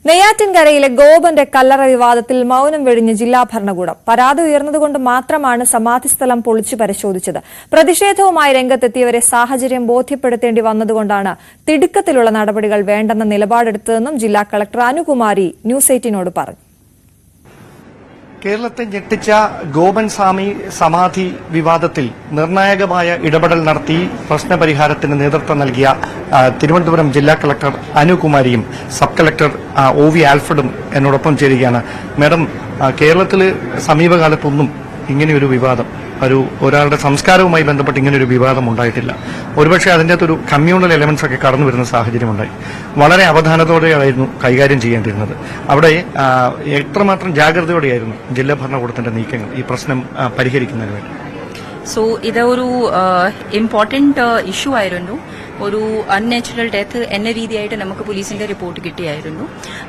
നെയ്യാറ്റിൻകരയിലെ ഗോപന്റെ കല്ലറ വിവാദത്തിൽ മൌനം വെടിഞ്ഞ് ജില്ലാ ഭരണകൂടം. പരാതി ഉയർന്നതുകൊണ്ട് മാത്രമാണ് സമാധിസ്ഥലം പൊളിച്ചു പരിശോധിച്ചത്. പ്രതിഷേധവുമായി രംഗത്തെത്തിയവരെ സാഹചര്യം ബോധ്യപ്പെടുത്തേണ്ടി വന്നതുകൊണ്ടാണ് തിടുക്കത്തിലുള്ള നടപടികൾ വേണ്ടെന്ന നിലപാടെടുത്തതെന്നും ജില്ലാ കളക്ടർ അനുകുമാരി ന്യൂസ് 18നോട് പറഞ്ഞു. കേരളത്തെ ഞെട്ടിച്ച ഗോപൻ സ്വാമി സമാധി വിവാദത്തിൽ നിർണായകമായ ഇടപെടൽ നടത്തി പ്രശ്നപരിഹാരത്തിന് നേതൃത്വം നൽകിയ തിരുവനന്തപുരം ജില്ലാ കളക്ടർ അനുകുമാരിയും സബ് കളക്ടർ ഒ വി ആൽഫ്രഡും എന്നോടൊപ്പം ചേരുകയാണ്. മാഡം, കേരളത്തിൽ സമീപകാലത്തൊന്നും ഇങ്ങനെയൊരു വിവാദം, ഒരാളുടെ സംസ്കാരവുമായി ബന്ധപ്പെട്ട് ഇങ്ങനെയൊരു വിവാദം ഉണ്ടായിട്ടില്ല. ഒരുപക്ഷെ അതിൻ്റെ അകത്തൊരു കമ്മ്യൂണൽ എലമെന്റ്സ് ഒക്കെ കടന്നു വരുന്ന സാഹചര്യമുണ്ടായി. വളരെ അവധാനത്തോടെയായിരുന്നു കൈകാര്യം ചെയ്യേണ്ടിയിരുന്നത്. അവിടെ എത്രമാത്രം ജാഗ്രതയോടെയായിരുന്നു ജില്ലാ ഭരണകൂടത്തിന്റെ നീക്കങ്ങൾ ഈ പ്രശ്നം പരിഹരിക്കുന്നതിന് വേണ്ടി? സോ ഇത് ഒരു ഇമ്പോർട്ടന്റ് ഇഷ്യൂ ആയിരുന്നു. ഒരു അൺനാച്ചുറൽ ഡെത്ത് എന്ന രീതിയായിട്ട് നമുക്ക് പോലീസിന്റെ റിപ്പോർട്ട് കിട്ടിയായിരുന്നു.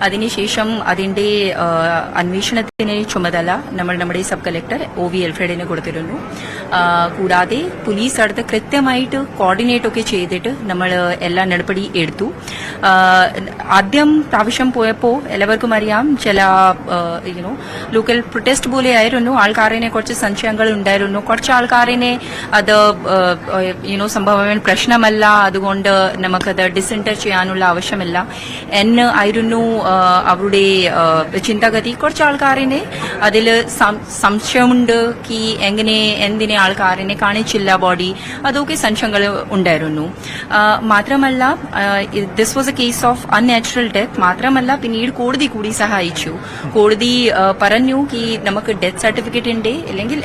അതിനുശേഷം അതിന്റെ അന്വേഷണത്തിന് ചുമതല നമ്മുടെ സബ് കളക്ടർ ഒ വി ആൽഫ്രഡിന് കൊടുത്തിരുന്നു. കൂടാതെ പോലീസ് അടുത്ത് കൃത്യമായിട്ട് കോർഡിനേറ്റ് ഒക്കെ ചെയ്തിട്ട് നമ്മൾ എല്ലാ നടപടി എടുത്തു. ആദ്യം പ്രാവശ്യം പോയപ്പോൾ എല്ലാവർക്കും അറിയാം, ചില ലോക്കൽ പ്രൊട്ടസ്റ്റ് പോലെ ആയിരുന്നു. ആൾക്കാരിനെ കുറച്ച് സംശയങ്ങൾ ഉണ്ടായിരുന്നു. കുറച്ച് ആൾക്കാരിനെ അത് സംഭവം പ്രശ്നമല്ല, അതുകൊണ്ട് നമുക്കത് ഡിസെന്റർ ചെയ്യാനുള്ള ആവശ്യമില്ല എന്ന് ആയിരുന്നു അവരുടെ ചിന്താഗതി. കുറച്ച് ആൾക്കാരിനെ അതിൽ സംശയമുണ്ട്, എന്തിനെ ആൾക്കാരിനെ കാണിച്ചില്ല ബോഡി, അതൊക്കെ സംശയങ്ങൾ ഉണ്ടായിരുന്നു. മാത്രമല്ല this was A case of unnatural death. മാത്രമല്ല പിന്നീട് കോടതി കൂടി സഹായിച്ചു. കോടതി പറഞ്ഞു നമുക്ക് ഡെത്ത് സർട്ടിഫിക്കറ്റ് ഉണ്ട്, അല്ലെങ്കിൽ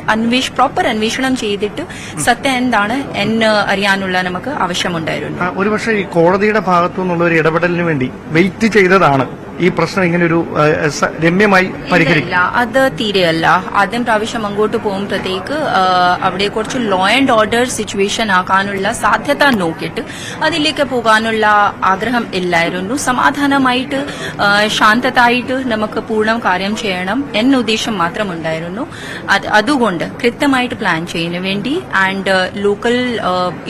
പ്രോപ്പർ അന്വേഷണം ചെയ്തിട്ട് സത്യം എന്താണ് എന്ന് അറിയാനുള്ള നമുക്ക് ആവശ്യമുണ്ടായിരുന്നു. ഒരുപക്ഷെ ഈ കോടതിയുടെ ഭാഗത്തു നിന്നുള്ള ഒരു ഇടപെടലിന് വേണ്ടി വെയിറ്റ് ചെയ്തതാണ് ഈ പ്രശ്നം ഇങ്ങനെ ഒരു രമ്യമായി പരിഹരിക്കില്ല. അത് തീരെയല്ല. ആദ്യം പ്രാവശ്യം അങ്ങോട്ട് പോകുമ്പോഴത്തേക്ക് അവിടെ കുറച്ച് ലോ ആൻഡ് ഓർഡർ സിറ്റുവേഷൻ ആക്കാനുള്ള സാധ്യത നോക്കിയിട്ട് അതിലേക്ക് പോകാനുള്ള ആഗ്രഹം ഇല്ലായിരുന്നു. സമാധാനമായിട്ട് ശാന്തതായിട്ട് നമുക്ക് പൂർണ്ണ കാര്യം ചെയ്യണം എന്ന ഉദ്ദേശം മാത്രം ഉണ്ടായിരുന്നു. അതുകൊണ്ട് കൃത്യമായിട്ട് പ്ലാൻ ചെയ്യുന്നതിന് വേണ്ടി ആൻഡ് ലോക്കൽ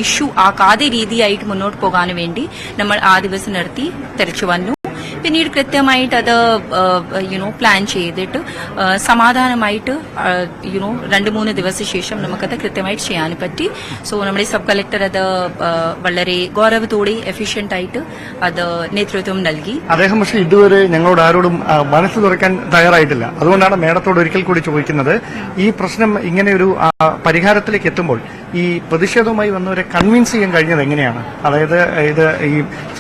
ഇഷ്യൂ ആക്കാതെ രീതിയായിട്ട് മുന്നോട്ട് പോകാൻ വേണ്ടി നമ്മൾ ആ ദിവസം നിർത്തി തിരിച്ചു വന്നു. പിന്നീട് കൃത്യമായിട്ട് അത് പ്ലാൻ ചെയ്തിട്ട് സമാധാനമായിട്ട് 2-3 ദിവസ ശേഷം നമുക്കത് കൃത്യമായിട്ട് ചെയ്യാൻ പറ്റി. സോ നമ്മുടെ സബ് കളക്ടർ അത് വളരെ ഗൗരവത്തോടെ എഫിഷ്യന്റ് ആയിട്ട് അത് നേതൃത്വം നൽകി. അദ്ദേഹം പക്ഷേ ഇതുവരെ ഞങ്ങളോട് ആരോടും മനസ്സ് തുറക്കാൻ തയ്യാറായിട്ടില്ല. അതുകൊണ്ടാണ് മേഡത്തോട് ഒരിക്കൽ കൂടി ചോദിക്കുന്നത്, ഈ പ്രശ്നം ഇങ്ങനെ ഒരു പരിഹാരത്തിലേക്ക് എത്തുമ്പോൾ ഈ പ്രതിഷേധവുമായി വന്നവരെ കൺവിൻസ് ചെയ്യാൻ കഴിഞ്ഞത് എങ്ങനെയാണ്? അതായത് ഇത് ഈ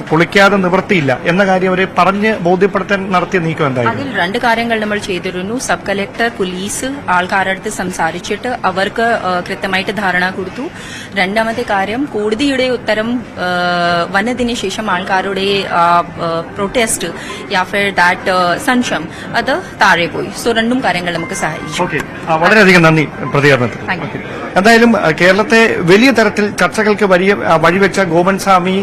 പൊളിക്കാതെ നിവൃത്തിയില്ല എന്ന കാര്യം അവരെ പറഞ്ഞ് ബോധ്യപ്പെടുത്താൻ നടത്തിയ നീക്കം എന്തായാലും? അതിൽ 2 കാര്യങ്ങൾ നമ്മൾ ചെയ്തിരുന്നു. സബ് കളക്ടർ പോലീസ് ആൾക്കാരുടെ അടുത്ത് സംസാരിച്ചിട്ട് അവർക്ക് കൃത്യമായിട്ട് ധാരണ കൊടുത്തു. രണ്ടാമത്തെ കാര്യം, കോടതിയുടെ ഉത്തരം വന്നതിന് ശേഷം ആൾക്കാരുടെ പ്രൊട്ടസ്റ്റ് സംശയം അത് താഴെ പോയി. സോ 2 കാര്യങ്ങൾ നമുക്ക് സഹായിച്ചു. വളരെയധികം നന്ദി പ്രതികരണത്തിൽ. എന്തായാലും കേരളത്തെ വലിയ തരത്തിൽ ചർച്ചകൾക്ക് വഴിവെച്ച ഗോപൻ സ്വാമി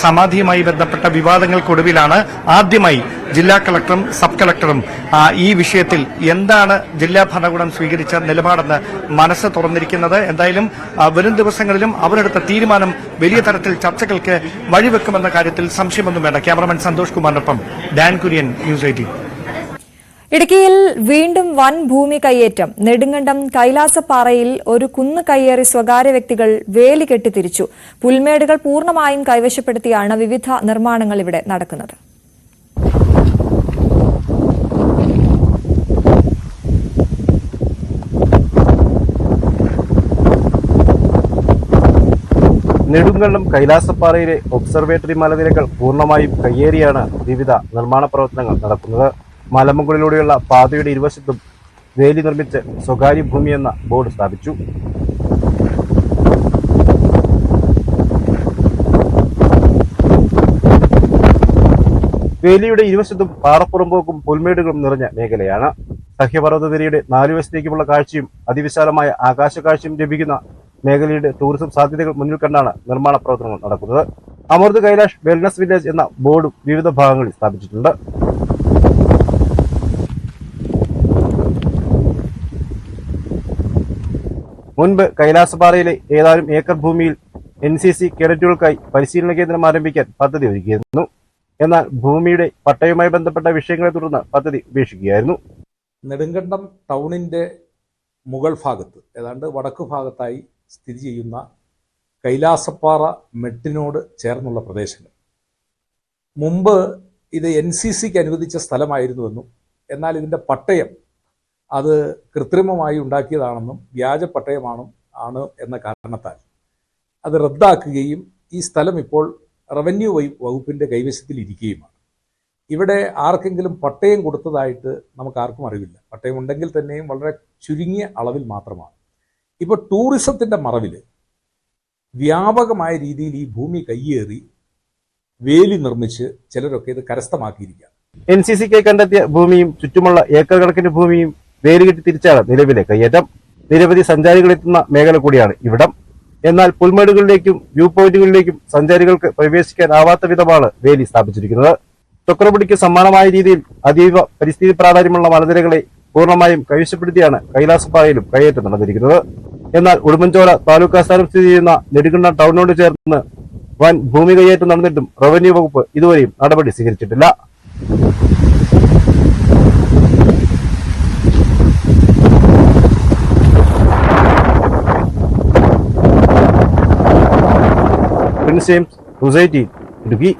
സമാധിയുമായി ബന്ധപ്പെട്ട വിവാദങ്ങൾക്കൊടുവിലാണ് ആദ്യമായി ജില്ലാ കളക്ടറും സബ് കളക്ടറും ഈ വിഷയത്തിൽ എന്താണ് ജില്ലാ ഭരണകൂടം സ്വീകരിച്ച നിലപാടെന്ന് മനസ്സ് തുറന്നിരിക്കുന്നത്. എന്തായാലും വരും ദിവസങ്ങളിലും അവരെടുത്ത തീരുമാനം വലിയ തരത്തിൽ ചർച്ചകൾക്ക് വഴിവെക്കുമെന്ന കാര്യത്തിൽ സംശയമൊന്നും വേണ്ട. ക്യാമറമാൻ സന്തോഷ് കുമാറിനൊപ്പം ഡാൻ കുര്യൻ, ന്യൂസ് 18. ഇടുക്കിയിൽ വീണ്ടും വൻ ഭൂമി കയ്യേറ്റം. നെടുങ്കണ്ടം കൈലാസപ്പാറയിൽ ഒരു കുന്ന് കയ്യേറി സ്വകാര്യ വ്യക്തികൾ വേലി കെട്ടിത്തിരിച്ചു. പുൽമേടുകൾ പൂർണ്ണമായും കൈവശപ്പെടുത്തിയാണ് വിവിധ നിർമ്മാണങ്ങൾ ഇവിടെ നടക്കുന്നത്. നെടുങ്കണ്ടം കൈലാസപ്പാറയിലെ ഒബ്സർവേറ്ററി മലനിരകൾ പൂർണ്ണമായും കയ്യേറിയാണ് വിവിധ നിർമ്മാണ പ്രവർത്തനങ്ങൾ നടക്കുന്നത്. മലമുകളിലൂടെയുള്ള പാതയുടെ ഇരുവശത്തും വേലി നിർമ്മിച്ച് സ്വകാര്യ ഭൂമിയെന്ന ബോർഡ് സ്ഥാപിച്ചു. വേലിയുടെ ഇരുവശത്തും പാറപ്പുറമ്പോക്കും പുൽമേടുകളും നിറഞ്ഞ മേഖലയാണ്. സഹ്യപർവ്വതനിരയുടെ 4 വശത്തേക്കുമുള്ള കാഴ്ചയും അതിവിശാലമായ ആകാശകാഴ്ചയും ലഭിക്കുന്ന മേഖലയുടെ ടൂറിസം സാധ്യതകൾ മുന്നിൽ കണ്ടാണ് നിർമ്മാണ പ്രവർത്തനങ്ങൾ നടക്കുന്നത്. അമൃത് കൈലാഷ് വെൽനസ് വില്ലേജ് എന്ന ബോർഡും വിവിധ ഭാഗങ്ങളിൽ സ്ഥാപിച്ചിട്ടുണ്ട്. മുൻപ് കൈലാസപ്പാറയിലെ ഏതാനും ഏക്കർ ഭൂമിയിൽ NCC കേഡറ്റുകൾക്കായി പരിശീലന കേന്ദ്രം ആരംഭിക്കാൻ പദ്ധതി ഒരുക്കിയിരുന്നു. എന്നാൽ ഭൂമിയുടെ പട്ടയവുമായി ബന്ധപ്പെട്ട വിഷയങ്ങളെ തുടർന്ന് പദ്ധതി ഉപേക്ഷിക്കുകയായിരുന്നു. നെടുങ്കണ്ടം ടൗണിൻ്റെ മുകൾ ഭാഗത്ത് ഏതാണ്ട് വടക്കു ഭാഗത്തായി സ്ഥിതി ചെയ്യുന്ന കൈലാസപ്പാറ മെട്ടിനോട് ചേർന്നുള്ള പ്രദേശങ്ങൾ മുമ്പ് ഇത് NCCക്ക് അനുവദിച്ച സ്ഥലമായിരുന്നുവെന്നും എന്നാൽ ഇതിൻ്റെ പട്ടയം അത് കൃത്രിമമായി ഉണ്ടാക്കിയതാണെന്നും വ്യാജ പട്ടയമാണ് എന്ന കാരണത്താൽ അത് റദ്ദാക്കുകയും ഈ സ്ഥലം ഇപ്പോൾ റവന്യൂ വകുപ്പിൻ്റെ കൈവശത്തിലിരിക്കുകയുമാണ്. ഇവിടെ ആർക്കെങ്കിലും പട്ടയം കൊടുത്തതായിട്ട് നമുക്ക് ആർക്കും അറിവില്ല. പട്ടയം ഉണ്ടെങ്കിൽ തന്നെയും വളരെ ചുരുങ്ങിയ അളവിൽ മാത്രമാണ്. ഇപ്പോൾ ടൂറിസത്തിൻ്റെ മറവിൽ വ്യാപകമായ രീതിയിൽ ഈ ഭൂമി കയ്യേറി വേലി നിർമ്മിച്ച് ചിലരൊക്കെ ഇത് കരസ്ഥമാക്കിയിരിക്കുകയാണ്. NCCക്ക് കണ്ടെത്തിയ ഭൂമിയും ചുറ്റുമുള്ള ഏക്കർ കണക്കിന് ഭൂമിയും വേലുകെട്ടി തിരിച്ചാണ് നിലവിലെ കയ്യേറ്റം. നിരവധി സഞ്ചാരികൾ എത്തുന്ന മേഖല കൂടിയാണ് ഇവിടം. എന്നാൽ പുൽമേടുകളിലേക്കും വ്യൂ പോയിന്റുകളിലേക്കും സഞ്ചാരികൾക്ക് പ്രവേശിക്കാനാവാത്ത വിധമാണ് വേലി സ്ഥാപിച്ചിരിക്കുന്നത്. ചക്രപുടിക്ക് സമാനമായ രീതിയിൽ അതീവ പരിസ്ഥിതി പ്രാധാന്യമുള്ള മലനിരകളെ പൂർണ്ണമായും കൈവശപ്പെടുത്തിയാണ് കൈലാസപ്പാറയിലും കയ്യേറ്റം നടന്നിരിക്കുന്നത്. എന്നാൽ ഉടുമ്പൻചോല താലൂക്ക് ആസ്ഥാനം സ്ഥിതി ചെയ്യുന്ന നെടുങ്കണ്ടം ടൗണിനോട് ചേർന്ന് വൻ ഭൂമി കയ്യേറ്റം നടന്നിട്ടും റവന്യൂ വകുപ്പ് ഇതുവരെയും നടപടി സ്വീകരിച്ചിട്ടില്ല. ഇടുക്കി.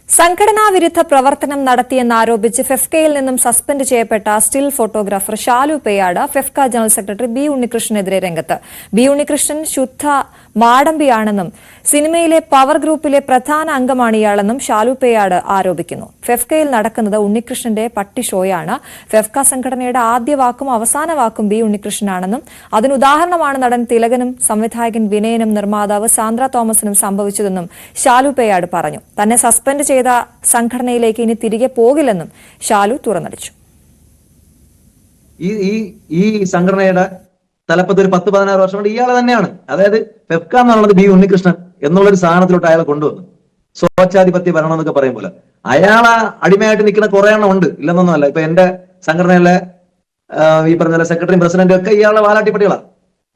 സംഘടനാ വിരുദ്ധ പ്രവർത്തനം നടത്തിയെന്നാരോപിച്ച് ഫെഫ്കയിൽ നിന്നും സസ്പെൻഡ് ചെയ്യപ്പെട്ട still photographer Shalu Peyad FEFKA general secretary B ഉണ്ണികൃഷ്ണനെതിരെ രംഗത്ത്. ബി ഉണ്ണികൃഷ്ണൻ ശുദ്ധ മാടമ്പിയാണെന്നും സിനിമയിലെ പവർ ഗ്രൂപ്പിലെ പ്രധാന അംഗമാണ് ഇയാളെന്നും ഷാലു പേയാട് ആരോപിക്കുന്നു. ഫെഫ്കയിൽ നടക്കുന്നത് ഉണ്ണികൃഷ്ണന്റെ പട്ടി ഷോയാണ്. ഫെഫ്ക സംഘടനയുടെ ആദ്യ വാക്കും അവസാന വാക്കും ബി ഉണ്ണികൃഷ്ണനാണെന്നും അതിനുദാഹരണമാണ് നടൻ തിലകനും സംവിധായകൻ വിനയനും നിർമ്മാതാവ് സാന്ദ്ര തോമസിനും സംഭവിച്ചതെന്നും ഷാലു പേയാട് പറഞ്ഞു. തന്നെ സസ്പെൻഡ് ചെയ്ത സംഘടനയിലേക്ക് ഇനി തിരികെ പോകില്ലെന്നും ഷാലു തുറന്നടിച്ചു. ഈ സംഘടനയുടെ തലപ്പത്ത് ഒരു 10-16 വർഷം കൊണ്ട് ഇയാളെ തന്നെയാണ്, അതായത് ഫെഫ്ക എന്നുള്ളത് ബി ഉണ്ണികൃഷ്ണൻ എന്നുള്ളൊരു സാധനത്തിലോട്ട് അയാളെ കൊണ്ടുവന്നു. സ്വച്ഛാധിപത്യ ഭരണം എന്നൊക്കെ പറയും പോലെ അയാളെ അടിമയായിട്ട് നിൽക്കുന്ന കുറെ എണ്ണം ഉണ്ട്, ഇല്ലെന്നൊന്നുമല്ല. ഇപ്പൊ എന്റെ സംഘടനയിലെ ഈ പറഞ്ഞ സെക്രട്ടറിയും പ്രസിഡന്റും ഒക്കെ ഇയാളെ വാലാട്ടിപ്പട്ടികളാണ്.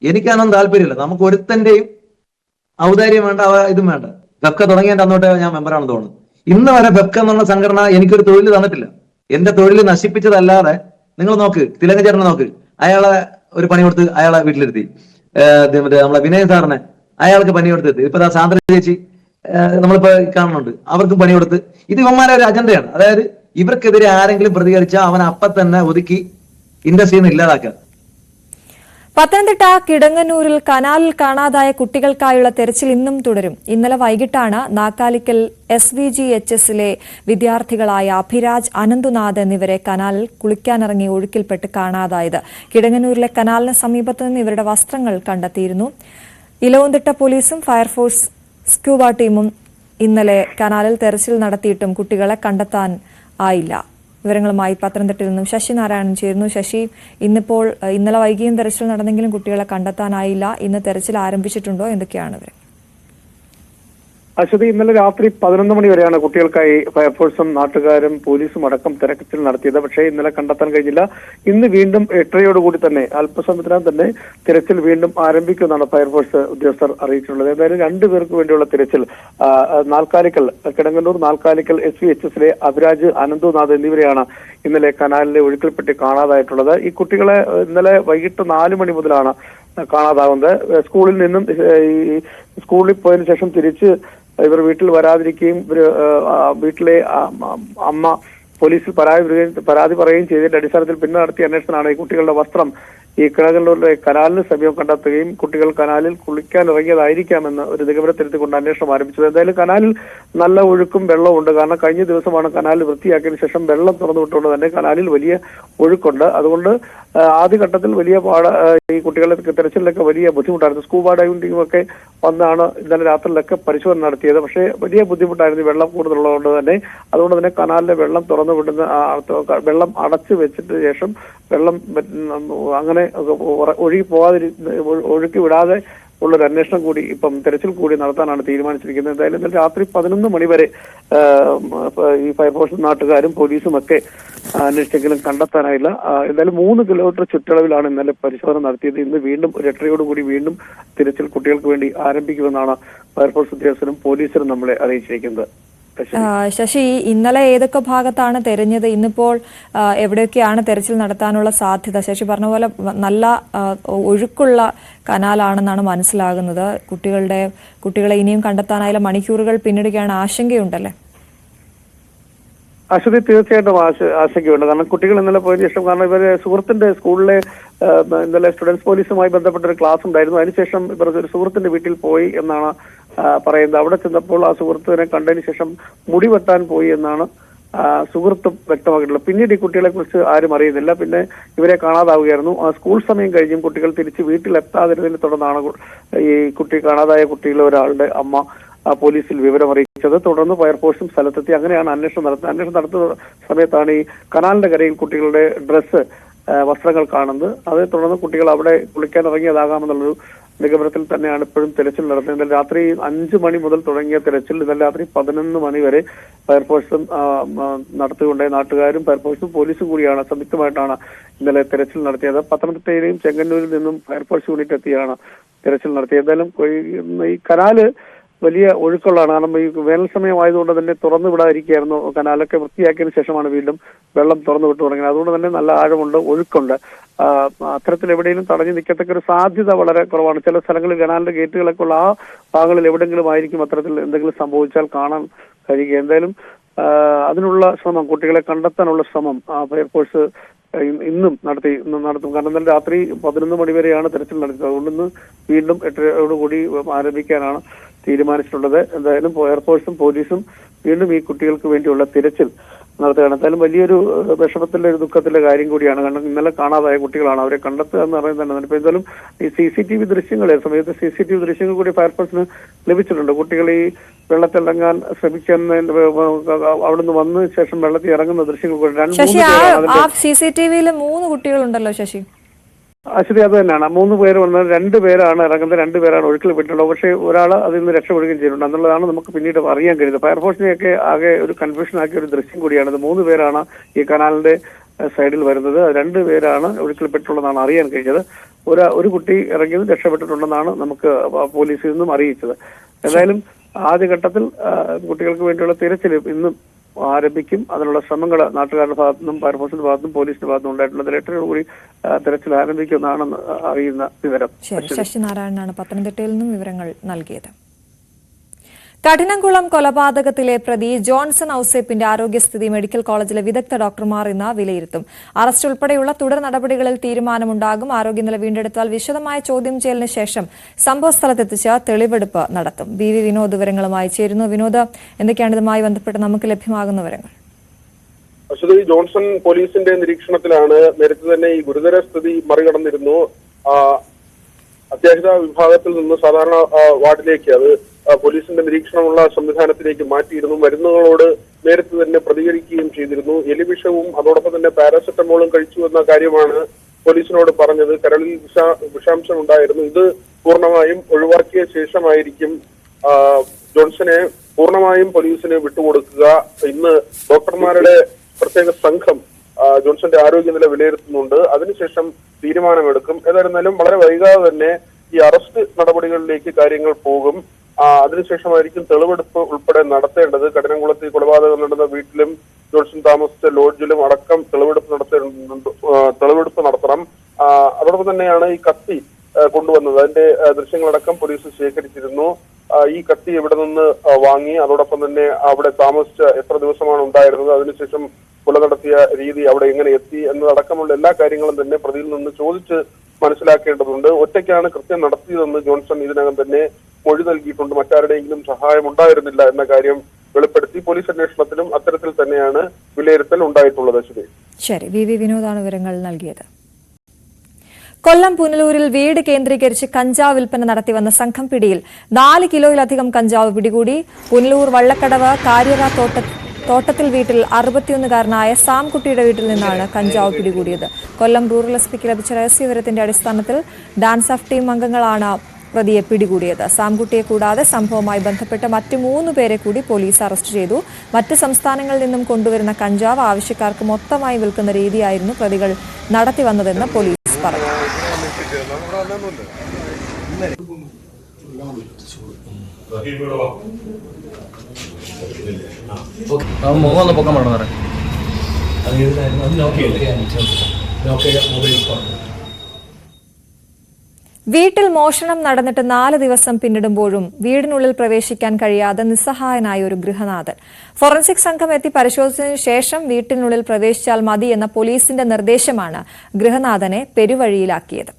എനിക്കതൊന്നും താല്പര്യമില്ല. നമുക്ക് ഒരുത്തന്റെയും ഔദാര്യം വേണ്ട, ഇതും വേണ്ട. ഫെഫ്ക തുടങ്ങിയതിന്റെ അന്നോട്ട് ഞാൻ മെമ്പറാണെന്ന് തോന്നുന്നു. ഇന്ന് വരെ ഫെഫ്ക എന്നുള്ള സംഘടന എനിക്കൊരു തൊഴിൽ തന്നിട്ടില്ല. എന്റെ തൊഴിൽ നശിപ്പിച്ചതല്ലാതെ നിങ്ങൾ നോക്ക്, തിലകൻ ചേട്ടനെ നോക്ക്, അയാളെ ഒരു പണി കൊടുത്ത് അയാളെ വീട്ടിലിരുത്തി. നമ്മളെ വിനയ സാറിനെ അയാൾക്ക് പണി കൊടുത്തിട്ട് ഇപ്പൊ സാന്ദ്ര ചേച്ചി നമ്മളിപ്പോ കാണുന്നുണ്ട്, അവർക്കും പണി കൊടുത്ത്. ഇത് ഇവന്മാരെ ഒരു അജണ്ടയാണ്. അതായത് ഇവർക്കെതിരെ ആരെങ്കിലും പ്രതികരിച്ചാൽ അവൻ അപ്പം തന്നെ ഒതുക്കി ഇൻഡസ്ട്രിയിൽ നിന്ന് ഇല്ലാതാക്കുക. പത്തനംതിട്ട കിടങ്ങന്നൂരിൽ കനാലിൽ കാണാതായ കുട്ടികൾക്കായുള്ള തെരച്ചിൽ ഇന്നും തുടരും. ഇന്നലെ വൈകിട്ടാണ് നാക്കാലിക്കൽ SVGHSലെ വിദ്യാർത്ഥികളായ അഭിരാജ്, അനന്തുനാഥ് എന്നിവരെ കനാലിൽ കുളിക്കാനിറങ്ങി ഒഴുക്കിൽപ്പെട്ട് കാണാതായത്. കിടങ്ങന്നൂരിലെ കനാലിന് സമീപത്തു നിന്ന് ഇവരുടെ വസ്ത്രങ്ങൾ കണ്ടെത്തിയിരുന്നു. ഇലവുംതിട്ട പോലീസും ഫയർഫോഴ്സ് സ്ക്യൂബ ടീമും ഇന്നലെ കനാലിൽ തെരച്ചിൽ നടത്തിയിട്ടും കുട്ടികളെ കണ്ടെത്താൻ ആയില്ല. വിവരങ്ങളുമായി പത്തനംതിട്ടയിൽ നിന്നും ശശി നാരായണൻ ചേരുന്നു. ശശി, ഇന്നലെ വൈകിയും തെരച്ചിൽ നടന്നെങ്കിലും കുട്ടികളെ കണ്ടെത്താനായില്ല. ഇന്ന് തെരച്ചിൽ ആരംഭിച്ചിട്ടുണ്ടോ? എന്തൊക്കെയാണ് വിവരം? അശ്വതി, ഇന്നലെ രാത്രി 11 മണി വരെയാണ് കുട്ടികൾക്കായി ഫയർഫോഴ്സും നാട്ടുകാരും പോലീസും അടക്കം തെരച്ചിൽ നടത്തിയത്. പക്ഷേ ഇന്നലെ കണ്ടെത്താൻ കഴിഞ്ഞില്ല. ഇന്ന് വീണ്ടും 8:30യോടുകൂടി തന്നെ അല്പസമയത്തിനകം തന്നെ തിരച്ചിൽ വീണ്ടും ആരംഭിക്കുമെന്നാണ് ഫയർഫോഴ്സ് ഉദ്യോഗസ്ഥർ അറിയിച്ചിട്ടുള്ളത്. ഏതായാലും 2 പേർക്ക് വേണ്ടിയുള്ള തിരച്ചിൽ കിടങ്ങന്നൂർ നാൽക്കാലിക്കൽ SVHSലെ അഭിരാജ്, അനന്തുനാഥ് എന്നിവരെയാണ് ഇന്നലെ കനാലിലെ ഒഴുക്കിൽപ്പെട്ട് കാണാതായിട്ടുള്ളത്. ഈ കുട്ടികളെ ഇന്നലെ വൈകിട്ട് 4 മണി മുതലാണ് കാണാതാകുന്നത്. സ്കൂളിൽ നിന്നും സ്കൂളിൽ പോയതിനു ശേഷം തിരിച്ച് ഇവർ വീട്ടിൽ വരാതിരിക്കുകയും വീട്ടിലെ അമ്മ പോലീസിൽ പരാതി പറയുകയും ചെയ്തതിന്റെ അടിസ്ഥാനത്തിൽ പിന്നെ നടത്തിയ അന്വേഷണമാണ് ഈ കുട്ടികളുടെ വസ്ത്രം ഈ കിടങ്ങന്നൂരിലെ കനാലിന് സമീപം കണ്ടെത്തുകയും കുട്ടികൾ കനാലിൽ കുളിക്കാൻ ഇറങ്ങിയതായിരിക്കാമെന്ന് ഒരു നിഗമനത്തിലെത്തിക്കൊണ്ട് അന്വേഷണം ആരംഭിച്ചത്. എന്തായാലും കനാലിൽ നല്ല ഒഴുക്കും വെള്ളവും ഉണ്ട്. കാരണം കഴിഞ്ഞ ദിവസമാണ് കനാൽ വൃത്തിയാക്കിയതിനു ശേഷം വെള്ളം തുറന്നു വിട്ടുകൊണ്ട് തന്നെ കനാലിൽ വലിയ ഒഴുക്കുണ്ട്. അതുകൊണ്ട് ആദ്യഘട്ടത്തിൽ വലിയ ഈ കുട്ടികളെ തെരച്ചിലൊക്കെ വലിയ ബുദ്ധിമുട്ടായിരുന്നു. സ്കൂബ ഡൈവിംഗും ഒക്കെ വന്നാണ് ഇന്നലെ രാത്രിയിലൊക്കെ പരിശോധന നടത്തിയത്. പക്ഷേ വലിയ ബുദ്ധിമുട്ടായിരുന്നു വെള്ളം കൂടുതലുള്ളതുകൊണ്ട് തന്നെ. അതുകൊണ്ട് തന്നെ കനാലിലെ വെള്ളം തുറന്നു വിടുന്ന വെള്ളം അടച്ചു വെച്ചിട്ട് ശേഷം വെള്ളം അങ്ങനെ ഒഴുക്കി വിടാതെ ഉള്ളൊരു അന്വേഷണം കൂടി ഇപ്പം തെരച്ചിൽ കൂടി നടത്താനാണ് തീരുമാനിച്ചിരിക്കുന്നത്. എന്തായാലും ഇന്നലെ രാത്രി 11 മണി വരെ ഈ ഫയർഫോഴ്സും നാട്ടുകാരും പോലീസും ഒക്കെ അന്വേഷിച്ചെങ്കിലും കണ്ടെത്താനായില്ല. എന്തായാലും 3 കിലോമീറ്റർ ചുറ്റളവിലാണ് ഇന്നലെ പരിശോധന നടത്തിയത്. ഇന്ന് വീണ്ടും ഒരു 8:30യോടുകൂടി വീണ്ടും തിരച്ചിൽ കുട്ടികൾക്ക് വേണ്ടി ആരംഭിക്കുമെന്നാണ് ഫയർഫോഴ്സ് ഉദ്യോഗസ്ഥരും പോലീസിനും നമ്മളെ അറിയിച്ചിരിക്കുന്നത്. ശശി, ഇന്നലെ ഏതൊക്കെ ഭാഗത്താണ് തെരഞ്ഞത്? ഇന്നിപ്പോൾ എവിടെയൊക്കെയാണ് തെരച്ചിൽ നടത്താനുള്ള സാധ്യത? ശശി പറഞ്ഞ പോലെ നല്ല ഒഴുക്കുള്ള കനാലാണെന്നാണ് മനസ്സിലാകുന്നത്. കുട്ടികളെ ഇനിയും കണ്ടെത്താനായാലും മണിക്കൂറുകൾ പിന്നിടുകയാണ്. ആശങ്കയുണ്ടല്ലേ? അശ്വതി, തീർച്ചയായിട്ടും ആശങ്കയുണ്ട്. കാരണം കുട്ടികൾ ഇന്നലെ പോയതിനു ശേഷം, കാരണം ഇവര് സുഹൃത്തിന്റെ സ്കൂളിലെ ഇന്നലെ സ്റ്റുഡൻസ് പോലീസുമായി ബന്ധപ്പെട്ട ഒരു ക്ലാസ് ഉണ്ടായിരുന്നു. അതിനുശേഷം ഇവർ ഒരു സുഹൃത്തിന്റെ വീട്ടിൽ പോയി എന്നാണ് പറയുന്നത്. അവിടെ ചെന്നപ്പോൾ ആ സുഹൃത്തിനെ കണ്ടതിന് ശേഷം മുടി വെട്ടാൻ പോയി എന്നാണ് സുഹൃത്തും വ്യക്തമാക്കിയിട്ടുള്ളത്. പിന്നീട് ഈ കുട്ടികളെ കുറിച്ച് ആരും അറിയുന്നില്ല. പിന്നെ ഇവരെ കാണാതാവുകയായിരുന്നു. ആ സ്കൂൾ സമയം കഴിഞ്ഞും കുട്ടികൾ തിരിച്ച് വീട്ടിലെത്താതിരുന്നതിനെ തുടർന്നാണ് ഈ കാണാതായ കുട്ടികളെ ഒരാളുടെ അമ്മ പോലീസിൽ വിവരം അറിയിച്ചത്. തുടർന്ന് ഫയർഫോഴ്സും സ്ഥലത്തെത്തി. അങ്ങനെയാണ് അന്വേഷണം നടത്തുന്ന സമയത്താണ് ഈ കനാലിന്റെ കരയിൽ കുട്ടികളുടെ വസ്ത്രങ്ങൾ കാണുന്നത്. അതേ തുടർന്ന് കുട്ടികൾ അവിടെ കുളിക്കാൻ ഇറങ്ങിയതാകാമെന്നുള്ളൊരു നിഗമനത്തിൽ തന്നെയാണ് ഇപ്പോഴും തെരച്ചിൽ നടത്തുന്നത്. ഇന്നലെ രാത്രി 5 മണി മുതൽ തുടങ്ങിയ തെരച്ചിൽ ഇന്നലെ രാത്രി 11 മണി വരെ ഫയർഫോഴ്സും നടത്തിക്കൊണ്ടേ നാട്ടുകാരും ഫയർഫോഴ്സും പോലീസും കൂടിയാണ് സംയുക്തമായിട്ടാണ് ഇന്നലെ തെരച്ചിൽ നടത്തിയത്. പത്തനംതിട്ടയിലെയും ചെങ്ങന്നൂരിൽ നിന്നും ഫയർഫോഴ്സ് യൂണിറ്റ് എത്തിയാണ് തെരച്ചിൽ നടത്തിയത്. എന്തായാലും ഈ കനാല് വലിയ ഒഴുക്കുള്ളതാണ്. കാരണം ഈ വേനൽ സമയമായതുകൊണ്ട് തന്നെ തുറന്നു വിടാതിരിക്കുകയായിരുന്നു. കനാലൊക്കെ വൃത്തിയാക്കിയതിനു ശേഷമാണ് വീണ്ടും വെള്ളം തുറന്നു വിട്ടു തുടങ്ങിയത്. അതുകൊണ്ട് തന്നെ നല്ല ആഴമുണ്ട്, ഒഴുക്കുണ്ട്. അത്തരത്തിൽ എവിടെയെങ്കിലും തടഞ്ഞു നിൽക്കത്തക്ക ഒരു സാധ്യത വളരെ കുറവാണ്. ചില സ്ഥലങ്ങളിൽ കനാലിന്റെ ഗേറ്റുകളൊക്കെ ഉള്ള ആ ഭാഗങ്ങളിൽ എവിടെയെങ്കിലും ആയിരിക്കും അത്തരത്തിൽ എന്തെങ്കിലും സംഭവിച്ചാൽ കാണാൻ കഴിയുക. എന്തായാലും അതിനുള്ള ശ്രമം, കുട്ടികളെ കണ്ടെത്താനുള്ള ശ്രമം ഫയർഫോഴ്സ് ഇന്നും നടത്തും. കാരണം ഇന്നലെ രാത്രി 11 മണി വരെയാണ് തെരച്ചിൽ നടത്തിയത്. അതുകൊണ്ട് ഇന്ന് വീണ്ടും 8:00 ആരംഭിക്കാനാണ് തീരുമാനിച്ചിട്ടുള്ളത്. എന്തായാലും ഫയർഫോഴ്സും പോലീസും വീണ്ടും ഈ കുട്ടികൾക്ക് വേണ്ടിയുള്ള തിരച്ചിൽ നടത്തുകയാണ്. എന്തായാലും വലിയൊരു വിഷമത്തിന്റെ ഒരു ദുഃഖത്തിന്റെ കാര്യം കൂടിയാണ്. കാരണം ഇന്നലെ കാണാതായ കുട്ടികളാണ്. അവരെ കണ്ടെത്തുക എന്ന് പറയുന്നത് തന്നെ. ഇപ്പൊ എന്തായാലും ഈ CCTV ദൃശ്യങ്ങൾ, സമയത്ത് CCTV ദൃശ്യങ്ങൾ കൂടി ഫയർഫോഴ്സിന് ലഭിച്ചിട്ടുണ്ട്. കുട്ടികൾ ഈ വെള്ളത്തിലിറങ്ങാൻ ശ്രമിക്കുന്ന അവിടുന്ന് വന്ന ശേഷം വെള്ളത്തിൽ ഇറങ്ങുന്ന ദൃശ്യങ്ങൾ കൂടി 2-3 CCTVയിൽ 3 കുട്ടികളുണ്ടല്ലോ ശശി. അശ്വതി, അത് തന്നെയാണ്. 3 പേര് വന്നത്. 2 പേരാണ് ഇറങ്ങുന്നത്, 2 പേരാണ് ഒഴുക്കിൽ വിട്ടിട്ടുള്ളത്. പക്ഷേ ഒരാൾ അതിൽ നിന്ന് രക്ഷപ്പെടുകയും ചെയ്തിട്ടുണ്ട് എന്നുള്ളതാണ് നമുക്ക് പിന്നീട് അറിയാൻ കഴിയുന്നത്. ഫയർഫോഴ്സിനെയൊക്കെ ആകെ ഒരു കൺഫ്യൂഷൻ ആക്കിയ ഒരു ദൃശ്യം കൂടിയാണ്. 3 പേരാണ് ഈ കനാലിന്റെ സൈഡിൽ വരുന്നത്. 2 പേരാണ് ഒഴുക്കിൽ പെട്ടുള്ളതാണ് അറിയാൻ കഴിഞ്ഞത്. ഒരു കുട്ടി ഇറങ്ങിയത് രക്ഷപ്പെട്ടിട്ടുണ്ടെന്നാണ് നമുക്ക് പോലീസിൽ നിന്നും അറിയിച്ചത്. എന്തായാലും ആദ്യഘട്ടത്തിൽ കുട്ടികൾക്ക് വേണ്ടിയുള്ള തിരച്ചിൽ ഇന്നും ആരംഭിക്കും. അതിനുള്ള ശ്രമങ്ങൾ നാട്ടുകാരുടെ ഭാഗത്തുനിന്നും ഫയർഫോഴ്സിന്റെ ഭാഗത്തുനിന്നും പോലീസിന്റെ ഭാഗത്തുനിന്നും ഉണ്ടായിട്ടുള്ളത്. 8:00 തെരച്ചിൽ ആരംഭിക്കുമെന്നാണ് അറിയുന്ന വിവരം. ശശിനാരായണനാണ് പത്തനംതിട്ടയിൽ നിന്നും വിവരങ്ങൾ നൽകിയത്. കഠിനംകുളം കൊലപാതകത്തിലെ പ്രതി ജോൺസൺ ഔസേപ്പിന്റെ ആരോഗ്യസ്ഥിതി മെഡിക്കൽ കോളേജിലെ വിദഗ്ധ ഡോക്ടർമാർ ഇന്ന് വിലയിരുത്തും. അറസ്റ്റ് ഉൾപ്പെടെയുള്ള തുടർ നടപടികളിൽ തീരുമാനമുണ്ടാകും. ആരോഗ്യനില വീണ്ടെടുത്താൽ വിശദമായ ചോദ്യം ചെയ്യലിന് ശേഷം സംഭവസ്ഥലത്തെത്തിച്ച് തെളിവെടുപ്പ് നടത്തും. BV വിനോദ് വിവരങ്ങളുമായി ചേരുന്നു. വിനോദ്, എന്തൊക്കെയാണ് ഇതുമായി ബന്ധപ്പെട്ട് നമുക്ക് ലഭ്യമാകുന്ന വിവരങ്ങൾ? അശ്വതി, ജോൺസൺ പോലീസിന്റെ നിരീക്ഷണത്തിലാണ്. നേരത്തെ തന്നെ ഈ ഗുരുതര സ്ഥിതി മറികടന്നിരുന്നു. അത്യാഹിത വിഭാഗത്തിൽ നിന്ന് സാധാരണ വാർഡിലേക്ക്, അത് പോലീസിന്റെ നിരീക്ഷണമുള്ള സംവിധാനത്തിലേക്ക് മാറ്റിയിരുന്നു. മരുന്നുകളോട് നേരത്തെ തന്നെ പ്രതികരിക്കുകയും ചെയ്തിരുന്നു. എലിവിഷവും അതോടൊപ്പം തന്നെ പാരാസെറ്റമോളും കഴിച്ചു എന്ന കാര്യമാണ് പോലീസിനോട് പറഞ്ഞത്. കരളിൽ വിഷാംശം ഉണ്ടായിരുന്നു. ഇത് പൂർണ്ണമായും ഒഴിവാക്കിയ ശേഷമായിരിക്കും ജോൺസനെ പൂർണ്ണമായും പോലീസിന് വിട്ടുകൊടുക്കുക. ഇന്ന് ഡോക്ടർമാരുടെ പ്രത്യേക സംഘം ജോൺസന്റെ ആരോഗ്യനില വിലയിരുത്തുന്നുണ്ട്. അതിനുശേഷം തീരുമാനമെടുക്കും. ഏതായിരുന്നാലും വളരെ വൈകാതെ തന്നെ ഈ അറസ്റ്റ് നടപടികളിലേക്ക് കാര്യങ്ങൾ പോകും. അതിനുശേഷമായിരിക്കും തെളിവെടുപ്പ് ഉൾപ്പെടെ നടത്തേണ്ടത്. കഠിനംകുളത്ത് കൊലപാതകം നടന്ന വീട്ടിലും ജോൺസൺ താമസിച്ച ലോഡ്ജിലും അടക്കം തെളിവെടുപ്പ് നടത്തണം. അതോടൊപ്പം തന്നെയാണ് ഈ കത്തി കൊണ്ടുവന്നത്. അതിന്റെ ദൃശ്യങ്ങളടക്കം പോലീസ് ശേഖരിച്ചിരുന്നു. ഈ കത്തി എവിടെ നിന്ന് വാങ്ങി, അതോടൊപ്പം തന്നെ അവിടെ താമസിച്ച എത്ര ദിവസമാണ് ഉണ്ടായിരുന്നത്, അതിനുശേഷം കൊല നടത്തിയ രീതി, അവിടെ എങ്ങനെ എത്തി എന്നതടക്കമുള്ള എല്ലാ കാര്യങ്ങളും തന്നെ പ്രതിയിൽ നിന്ന് ചോദിച്ച് മനസ്സിലാക്കേണ്ടതുണ്ട്. ഒറ്റയ്ക്കാണ് കൃത്യം നടത്തിയതെന്ന് ജോൺസൺ ഇതിനകം തന്നെ മൊഴി നൽകിയിട്ടുണ്ട്. മറ്റാരുടെയെങ്കിലും സഹായം ഉണ്ടായിരുന്നില്ല എന്ന കാര്യം വെളിപ്പെടുത്തി. പോലീസ് അന്വേഷണത്തിലും അത്തരത്തിൽ തന്നെയാണ് വിലയിരുത്തൽ ഉണ്ടായിട്ടുള്ളത്. ശരി, BV വിനോദാണ് വിവരങ്ങൾ നൽകിയത്. കൊല്ലം പുനലൂരിൽ വീട് കേന്ദ്രീകരിച്ച് കഞ്ചാവ് വിൽപ്പന നടത്തിവന്ന സംഘം പിടിയിൽ. 4 കിലോയിലധികം കഞ്ചാവ് പിടികൂടി. പുനലൂർ വള്ളക്കടവ് കാര്യറ തോട്ടത്തിൽ വീട്ടിൽ 61-കാരനായ സാംകുട്ടിയുടെ വീട്ടിൽ നിന്നാണ് കഞ്ചാവ് പിടികൂടിയത്. കൊല്ലം റൂറൽ SPക്ക് ലഭിച്ച രഹസ്യവിവരത്തിന്റെ അടിസ്ഥാനത്തിൽ ഡാൻസ് ഓഫ് ടീം അംഗങ്ങളാണ് പ്രതിയെ പിടികൂടിയത്. സാംകുട്ടിയെ കൂടാതെ സംഭവവുമായി ബന്ധപ്പെട്ട് മറ്റ് 3 പേരെ കൂടി പോലീസ് അറസ്റ്റ് ചെയ്തു. മറ്റ് സംസ്ഥാനങ്ങളിൽ നിന്നും കൊണ്ടുവരുന്ന കഞ്ചാവ് ആവശ്യക്കാർക്ക് മൊത്തമായി വിൽക്കുന്ന രീതിയായിരുന്നു പ്രതികൾ നടത്തിവന്നതെന്ന് പോലീസ് പറഞ്ഞു. മുഖം ഒന്ന് പൊക്കം വേണം പറയാം. വീട്ടിൽ മോഷണം നടന്നിട്ട് 4 ദിവസം പിന്നിടുമ്പോഴും വീടിനുള്ളിൽ പ്രവേശിക്കാൻ കഴിയാതെ നിസ്സഹായനായ ഒരു ഗൃഹനാഥൻ. ഫോറൻസിക് സംഘം എത്തി പരിശോധിച്ചതിനു ശേഷം വീട്ടിനുള്ളിൽ പ്രവേശിച്ചാൽ മതി എന്ന പോലീസിന്റെ നിർദ്ദേശമാണ് ഗൃഹനാഥനെ പെരുവഴിയിലാക്കിയത്.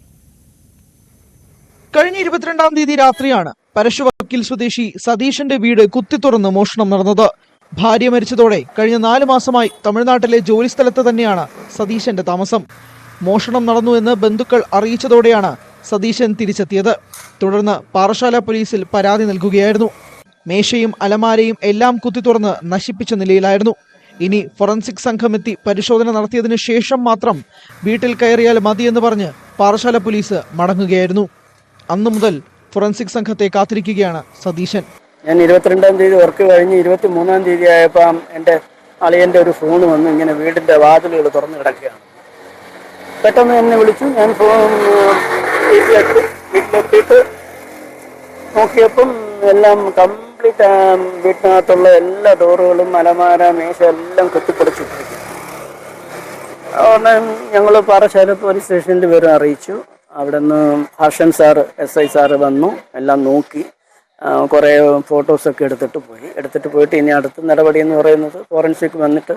കഴിഞ്ഞ 22-ാം തീയതി രാത്രിയാണ് പരശുവക്കീൽ സ്വദേശി സതീശന്റെ വീട് കുത്തിത്തുറന്ന് മോഷണം നടന്നത്. ഭാര്യ മരിച്ചതോടെ കഴിഞ്ഞ 4 മാസമായി തമിഴ്നാട്ടിലെ ജോലിസ്ഥലത്ത് തന്നെയാണ് സതീശന്റെ താമസം. മോഷണം നടന്നുവെന്ന് ബന്ധുക്കൾ അറിയിച്ചതോടെയാണ് സതീശൻ തിരിച്ചെത്തിയത്. തുടർന്ന് പാറശാല പോലീസിൽ പരാതി നൽകുകയായിരുന്നു. മേശയും അലമാരയും എല്ലാം കുത്തിത്തുറന്ന് നശിപ്പിച്ച നിലയിലായിരുന്നു. ഇനി ഫോറൻസിക് സംഘം എത്തി പരിശോധന നടത്തിയതിനു ശേഷം മാത്രം വീട്ടിൽ കയറിയാൽ മതിയെന്ന് പറഞ്ഞ് പാറശാല പോലീസ് മടങ്ങുകയായിരുന്നു. അന്നു മുതൽ ഫോറൻസിക് സംഘത്തെ കാത്തിരിക്കുകയാണ് സതീശൻ. ഞാൻ 22-ാം തീയതി വർക്ക് കഴിഞ്ഞ് 23-ാം തീയതി ആയപ്പോൾ എൻ്റെ അളിയൻ്റെ ഒരു ഫോൺ വന്ന് ഇങ്ങനെ വീടിൻ്റെ വാതിലുകൾ തുറന്നു കിടക്കുകയാണ്. പെട്ടെന്ന് എന്നെ വിളിച്ചു. ഞാൻ ഫോൺ വീട്ടിലെത്തിയിട്ട് നോക്കിയപ്പം എല്ലാം കംപ്ലീറ്റ് വീട്ടിനകത്തുള്ള എല്ലാ ഡോറുകളും അലമാര മേശ എല്ലാം കുത്തിപ്പൊളിച്ചിട്ടിരിക്കും. അതുകൊണ്ട് ഞങ്ങൾ പാറശാല പോലീസ് സ്റ്റേഷനിൽ വിവരം അറിയിച്ചു. അവിടെ നിന്ന് ഹർഷൻ സാറ് SI സാറ് വന്നു, എല്ലാം നോക്കി കുറേ ഫോട്ടോസൊക്കെ എടുത്തിട്ട് പോയിട്ട് ഇനി അടുത്ത നടപടി എന്ന് പറയുന്നത് ഫോറൻസിക് വന്നിട്ട്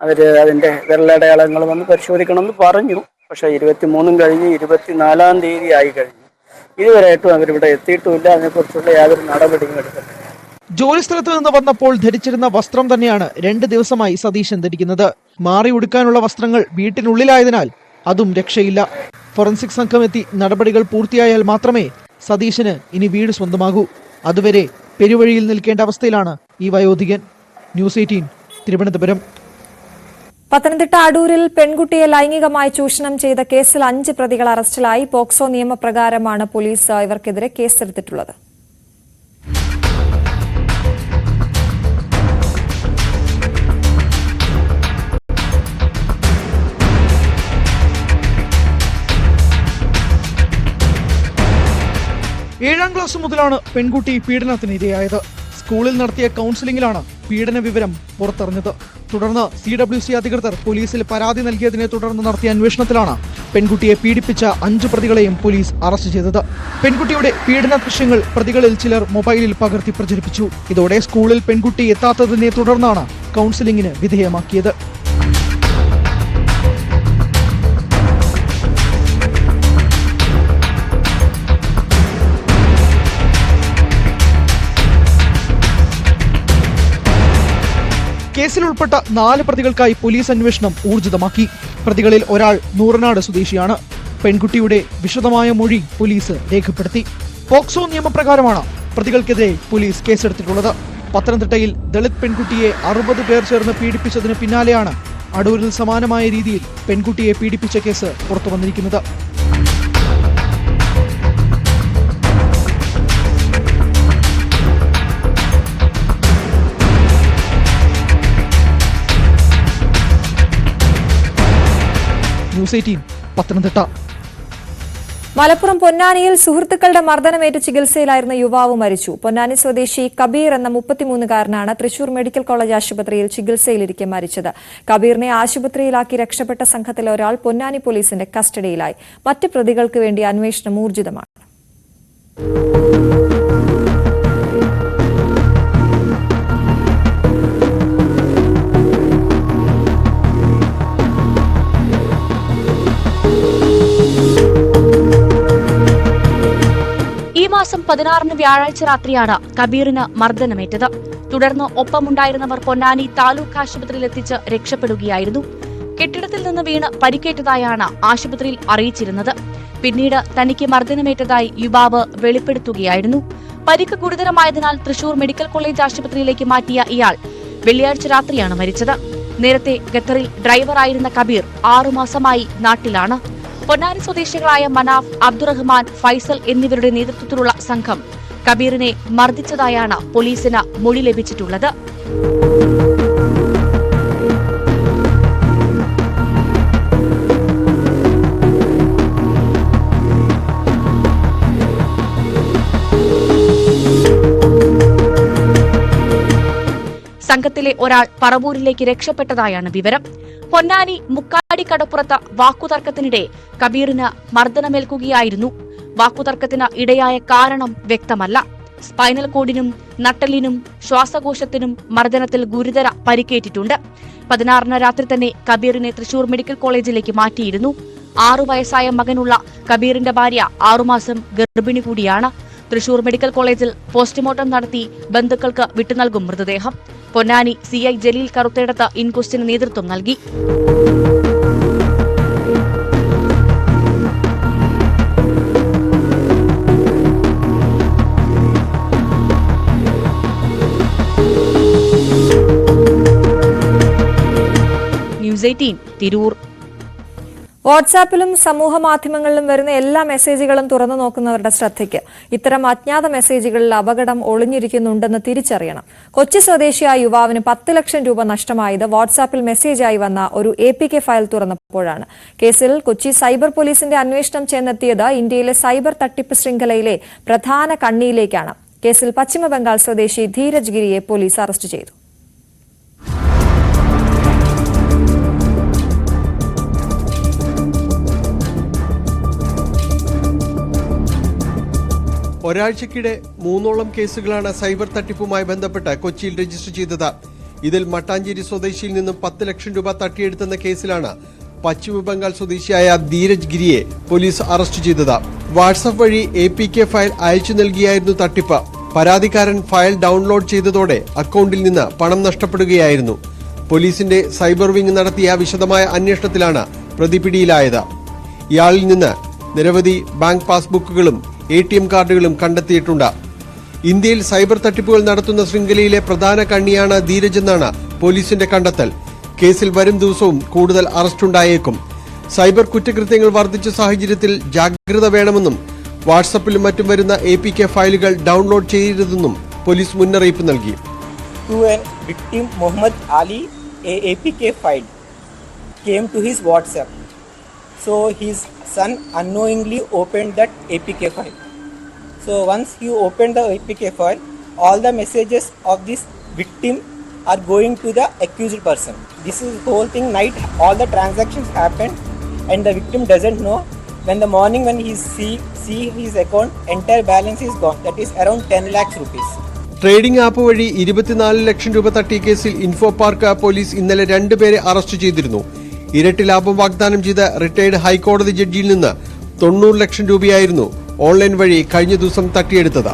അവർ അതിൻ്റെ വിരലടയാളങ്ങൾ വന്ന് പരിശോധിക്കണമെന്ന് പറഞ്ഞു. പക്ഷേ 23 കഴിഞ്ഞ് 24-ാം തീയതി ആയി കഴിഞ്ഞു. ഇതുവരെയായിട്ടും അവരിവിടെ എത്തിയിട്ടുമില്ല. അതിനെക്കുറിച്ചുള്ള യാതൊരു നടപടിയും എടുത്തിട്ടില്ല. ജോലിസ്ഥലത്ത് നിന്ന് വന്നപ്പോൾ ധരിച്ചിരുന്ന വസ്ത്രം തന്നെയാണ് 2 ദിവസമായി സതീശൻ ധരിക്കുന്നത്. മാറി ഉടുക്കാനുള്ള വസ്ത്രങ്ങൾ വീട്ടിനുള്ളിലായതിനാൽ അതും രക്ഷയില്ല. ഫോറൻസിക് സംഘം എത്തി നടപടികൾ പൂർത്തിയായാൽ മാത്രമേ സതീശന് ഇനി വീട് സ്വന്തമാകൂ. അതുവരെ പെരുവഴിയിൽ നിൽക്കേണ്ട അവസ്ഥയിലാണ് ഈ വയോധികൻ. ന്യൂസ് 18 തിരുവനന്തപുരം. പത്തനംതിട്ട അടൂരിൽ പെൺകുട്ടിയെ ലൈംഗികമായി ചൂഷണം ചെയ്ത കേസിൽ 5 പ്രതികൾ അറസ്റ്റിലായി. പോക്സോ നിയമപ്രകാരമാണ് പോലീസ് ഇവർക്കെതിരെ കേസെടുത്തിട്ടുള്ളത്. ഏഴാം ക്ലാസ് മുതലാണ് പെൺകുട്ടി പീഡനത്തിനിരയായത്. സ്കൂളിൽ നടത്തിയ കൗൺസിലിംഗിലാണ് പീഡന വിവരം പുറത്തറിഞ്ഞത്. തുടർന്ന് CWC അധികൃതർ പോലീസിൽ പരാതി നൽകിയതിനെ തുടർന്ന് നടത്തിയ അന്വേഷണത്തിലാണ് പെൺകുട്ടിയെ പീഡിപ്പിച്ച 5 പ്രതികളെയും പോലീസ് അറസ്റ്റ് ചെയ്തത്. പെൺകുട്ടിയുടെ പീഡന ദൃശ്യങ്ങൾ പ്രതികളിൽ ചിലർ മൊബൈലിൽ പകർത്തി പ്രചരിപ്പിച്ചു. ഇതോടെ സ്കൂളിൽ പെൺകുട്ടി എത്താത്തതിനെ തുടർന്നാണ് കൗൺസിലിംഗിന് വിധേയമാക്കിയത്. കേസിൽ ഉൾപ്പെട്ട 4 പ്രതികൾക്കായി പോലീസ് അന്വേഷണം ഊർജിതമാക്കി. പ്രതികളിൽ ഒരാൾ നൂറനാട് സ്വദേശിയാണ്. പെൺകുട്ടിയുടെ വിശദമായ മൊഴി പോലീസ് രേഖപ്പെടുത്തി. പോക്സോ നിയമപ്രകാരമാണ് പ്രതികൾക്കെതിരെ പോലീസ് കേസെടുത്തിട്ടുള്ളത്. പത്തനംതിട്ടയിൽ ദളിത് പെൺകുട്ടിയെ 60 പേർ ചേർന്ന് പീഡിപ്പിച്ചതിന് പിന്നാലെയാണ് അടൂരിൽ സമാനമായ രീതിയിൽ പെൺകുട്ടിയെ പീഡിപ്പിച്ച കേസ് പുറത്തു വന്നിരിക്കുന്നത്. ന്യൂസ് 18 പത്തനംതിട്ട. മലപ്പുറം പൊന്നാനിയിൽ സുഹൃത്തുക്കളുടെ മർദ്ദനമേറ്റ് ചികിത്സയിലായിരുന്ന യുവാവ് മരിച്ചു. പൊന്നാനി സ്വദേശി കബീർ എന്ന 33-കാരനാണ് തൃശൂർ മെഡിക്കൽ കോളേജ് ആശുപത്രിയിൽ ചികിത്സയിലിരിക്കെ മരിച്ചത്. കബീറിനെ ആശുപത്രിയിലാക്കി രക്ഷപ്പെട്ട സംഘത്തിലെ ഒരാൾ പൊന്നാനി പോലീസിന്റെ കസ്റ്റഡിയിലായി. മറ്റ് പ്രതികൾക്ക് വേണ്ടി അന്വേഷണം ഊർജിതമാണ്. ഈ മാസം 16-ന് വ്യാഴാഴ്ച രാത്രിയാണ് കബീറിന് മർദ്ദനമേറ്റത്. തുടർന്ന് ഒപ്പമുണ്ടായിരുന്നവർ പൊന്നാനി താലൂക്ക് ആശുപത്രിയിൽ എത്തിച്ച് രക്ഷപ്പെടുകയായിരുന്നു. കെട്ടിടത്തിൽ നിന്ന് വീണ് പരിക്കേറ്റതായാണ് ആശുപത്രിയിൽ അറിയിച്ചിരുന്നത്. പിന്നീട് തനിക്ക് മർദ്ദനമേറ്റതായി യുവാവ് വെളിപ്പെടുത്തുകയായിരുന്നു. പരിക്ക് ഗുരുതരമായതിനാൽ തൃശൂർ മെഡിക്കൽ കോളേജ് ആശുപത്രിയിലേക്ക് മാറ്റിയ ഇയാൾ വെള്ളിയാഴ്ച രാത്രിയാണ് മരിച്ചത്. നേരത്തെ ഖത്തറിൽ ഡ്രൈവറായിരുന്ന കബീർ 6 മാസമായി നാട്ടിലാണ്. പൊന്നാനി സ്വദേശികളായ മനാഫ്, അബ്ദുറഹ്മാൻ, ഫൈസൽ എന്നിവരുടെ നേതൃത്വത്തിലുള്ള സംഘം കബീറിനെ മർദ്ദിച്ചതായാണ് പോലീസിന് മൊഴി ലഭിച്ചിട്ടുള്ളത്. കുടുംബത്തിലെ ഒരാൾ പറവൂരിലേക്ക് രക്ഷപ്പെട്ടതായാണ് വിവരം. പൊന്നാനി മുക്കാടി കടപ്പുറത്ത് വാക്കുതർക്കത്തിനിടെ കബീറിന് മർദ്ദനമേൽക്കുകയായിരുന്നു. വാക്കുതർക്കത്തിന് ഇടയായ കാരണം വ്യക്തമല്ല. സ്പൈനൽ കോഡിനും നട്ടലിനും ശ്വാസകോശത്തിനും മർദ്ദനത്തിൽ ഗുരുതര പരിക്കേറ്റിട്ടുണ്ട്. 16 രാത്രി തന്നെ കബീറിനെ തൃശൂർ മെഡിക്കൽ കോളേജിലേക്ക് മാറ്റിയിരുന്നു. 6 വയസ്സായ മകനുള്ള കബീറിന്റെ ഭാര്യ 6 മാസം ഗർഭിണി കൂടിയാണ്. തൃശൂർ മെഡിക്കൽ കോളേജിൽ പോസ്റ്റ്മോർട്ടം നടത്തി ബന്ധുക്കൾക്ക് വിട്ടുനൽകും മൃതദേഹം. പൊന്നാനി CI ജലീൽ കറുത്തേടത്ത് ഇൻക്വസ്റ്റിന് നേതൃത്വം നൽകി. ന്യൂസ് 18 തിരൂർ. വാട്സാപ്പിലും സമൂഹ മാധ്യമങ്ങളിലും വരുന്ന എല്ലാ മെസ്സേജുകളും തുറന്നു നോക്കുന്നവരുടെ ശ്രദ്ധയ്ക്ക് ഇത്തരം അജ്ഞാത മെസ്സേജുകളിൽ അപകടം ഒളിഞ്ഞിരിക്കുന്നുണ്ടെന്ന് തിരിച്ചറിയണം. കൊച്ചി സ്വദേശിയായ യുവാവിന് 10 ലക്ഷം രൂപ നഷ്ടമായത് വാട്സാപ്പിൽ മെസ്സേജായി വന്ന ഒരു APK ഫയൽ തുറന്നപ്പോഴാണ്. കേസിൽ കൊച്ചി സൈബർ പോലീസിന്റെ അന്വേഷണം ചെന്നെത്തിയത് ഇന്ത്യയിലെ സൈബർ തട്ടിപ്പ് ശൃംഖലയിലെ പ്രധാന കണ്ണിയിലേക്കാണ്. കേസിൽ പശ്ചിമബംഗാൾ സ്വദേശി ധീരജ് ഗിരിയെ പോലീസ് അറസ്റ്റ് ചെയ്തു. ഒരാഴ്ചക്കിടെ 3ഓളം കേസുകളാണ് സൈബർ തട്ടിപ്പുമായി ബന്ധപ്പെട്ട് കൊച്ചിയിൽ രജിസ്റ്റർ ചെയ്തത്. ഇതിൽ മട്ടാഞ്ചേരി സ്വദേശിയിൽ നിന്നും 10 ലക്ഷം രൂപ തട്ടിയെടുത്തെന്ന കേസിലാണ് പശ്ചിമബംഗാൾ സ്വദേശിയായ ധീരജ് ഗിരിയെ പോലീസ് അറസ്റ്റ് ചെയ്തത്. വാട്സ്ആപ്പ് വഴി APK ഫയൽ അയച്ചു നൽകിയായിരുന്നു തട്ടിപ്പ്. പരാതിക്കാരൻ ഫയൽ ഡൌൺലോഡ് ചെയ്തതോടെ അക്കൌണ്ടിൽ നിന്ന് പണം നഷ്ടപ്പെടുകയായിരുന്നു. പോലീസിന്റെ സൈബർ വിംഗ് നടത്തിയ വിശദമായ അന്വേഷണത്തിലാണ് പ്രതി പിടിയിലായത്. ഇയാളിൽ നിന്ന് നിരവധി ബാങ്ക് പാസ്ബുക്കുകളും ATM കാർഡുകളും കണ്ടെത്തിയിട്ടുണ്ട്. ഇന്ത്യയിൽ സൈബർ തട്ടിപ്പുകൾ നടത്തുന്ന ശൃംഖലയിലെ പ്രധാന കണ്ണിയാണ് ധീരജ് എന്നാണ് പോലീസിന്റെ കണ്ടെത്തൽ. കേസിൽ വരും ദിവസവും കൂടുതൽ അറസ്റ്റുണ്ടായേക്കും. സൈബർ കുറ്റകൃത്യങ്ങൾ വർദ്ധിച്ച സാഹചര്യത്തിൽ ജാഗ്രത വേണമെന്നും വാട്സാപ്പിലും മറ്റും വരുന്ന APK ഫയലുകൾ ഡൌൺലോഡ് ചെയ്യരുതെന്നും പോലീസ് മുന്നറിയിപ്പ് നൽകി. Victim Muhammad Ali, a APK file came to his WhatsApp. So his son unknowingly opened that APK file. So once he opened the APK file, all the messages of this victim are going to the accused person. This is the whole thing night, all the transactions happened and the victim doesn't know. When the morning when he see his account, entire balance is gone. That is around 10 lakhs rupees. Trading app വഴി 24 ലക്ഷം രൂപ തട്ടിയ കേസിൽ info park police ഇന്നലെ 2 പേരെ arrest ചെയ്തിരുന്നു. ഇരട്ടി ലാഭം വാഗ്ദാനം ചെയ്ത റിട്ടയർഡ് ഹൈക്കോടതി ജഡ്ജിയിൽ നിന്ന് 90 ലക്ഷം രൂപയായിരുന്നു ഓൺലൈൻ വഴി കഴിഞ്ഞ ദിവസം തട്ടിയെടുത്തത്.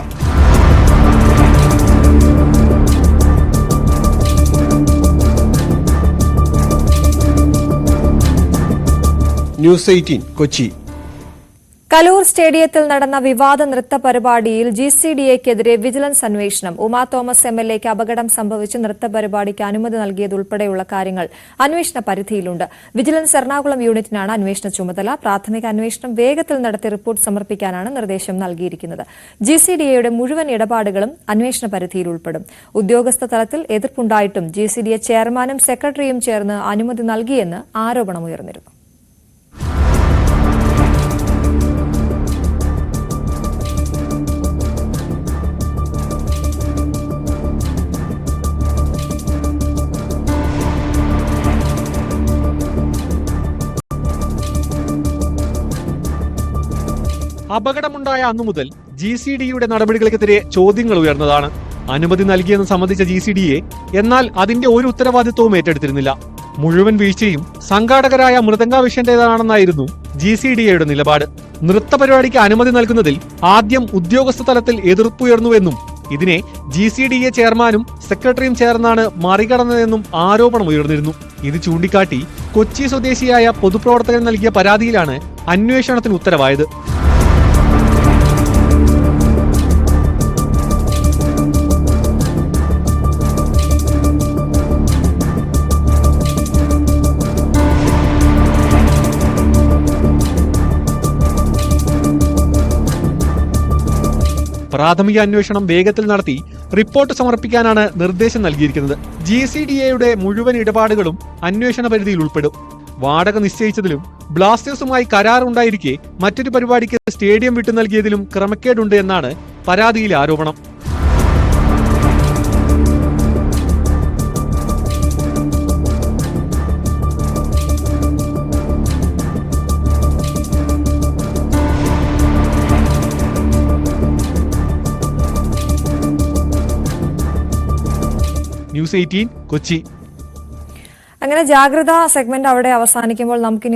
ന്യൂസ് 18 കൊച്ചി. കലൂർ സ്റ്റേഡിയത്തിൽ നടന്ന വിവാദ നൃത്ത പരിപാടിയിൽ GCDAക്കെതിരെ വിജിലൻസ് അന്വേഷണം. ഉമാ തോമസ് MLAക്ക് അപകടം സംഭവിച്ച് നൃത്ത പരിപാടിക്ക് അനുമതി നൽകിയതുൾപ്പെടെയുള്ള കാര്യങ്ങൾ അന്വേഷണ പരിധിയിലുണ്ട്. വിജിലൻസ് എറണാകുളം യൂണിറ്റിനാണ് അന്വേഷണ ചുമതല. പ്രാഥമിക അന്വേഷണം വേഗത്തിൽ നടത്തി റിപ്പോർട്ട് സമർപ്പിക്കാനാണ് നിർദ്ദേശം നൽകിയിരിക്കുന്നത്. GCDAയുടെ മുഴുവൻ ഇടപാടുകളും അന്വേഷണ പരിധിയിൽ ഉൾപ്പെടും. ഉദ്യോഗസ്ഥ തലത്തിൽ എതിർപ്പുണ്ടായിട്ടും GCDA ചെയർമാനും സെക്രട്ടറിയും ചേർന്ന് അനുമതി നൽകിയെന്ന് ആരോപണമുയർന്നിരുന്നു. അപകടമുണ്ടായ അന്നു മുതൽ GCDAയുടെ നടപടികൾക്കെതിരെ ചോദ്യങ്ങൾ ഉയർന്നതാണ്. അനുമതി നൽകിയെന്ന് സംബന്ധിച്ച GCDA എന്നാൽ അതിന്റെ ഒരു ഉത്തരവാദിത്വവും ഏറ്റെടുത്തിരുന്നില്ല. മുഴുവൻ വീഴ്ചയും സംഘാടകരായ മൃദംഗാവിഷന്റേതാണെന്നായിരുന്നു GCDAയുടെ നിലപാട്. നൃത്ത പരിപാടിക്ക് അനുമതി നൽകുന്നതിൽ ആദ്യം ഉദ്യോഗസ്ഥ തലത്തിൽ എതിർപ്പുയർന്നുവെന്നും ഇതിനെ GCDA ചെയർമാനും സെക്രട്ടറിയും ചേർന്നാണ് മറികടന്നതെന്നും ആരോപണമുയർന്നിരുന്നു. ഇത് ചൂണ്ടിക്കാട്ടി കൊച്ചി സ്വദേശിയായ പൊതുപ്രവർത്തകൻ നൽകിയ പരാതിയിലാണ് അന്വേഷണത്തിന് ഉത്തരവായത്. പ്രാഥമിക അന്വേഷണം വേഗത്തിൽ നടത്തി റിപ്പോർട്ട് സമർപ്പിക്കാനാണ് നിർദ്ദേശം നൽകിയിരിക്കുന്നത്. GCDAയുടെ മുഴുവൻ ഇടപാടുകളും അന്വേഷണ പരിധിയിൽ ഉൾപ്പെടും. വാടക നിശ്ചയിച്ചതിലും ബ്ലാസ്റ്റേഴ്സുമായി കരാറുണ്ടായിരിക്കെ മറ്റൊരു പരിപാടിക്ക് സ്റ്റേഡിയം വിട്ടു നൽകിയതിലും ക്രമക്കേടുണ്ട് എന്നാണ് പരാതിയിലെ ആരോപണം. ന്യൂസ് 18 കൊച്ചി. അങ്ങനെ ജാഗ്രതാ സെഗ്മെന്റ് അവിടെ അവസാനിക്കുമ്പോൾ നമുക്കിനി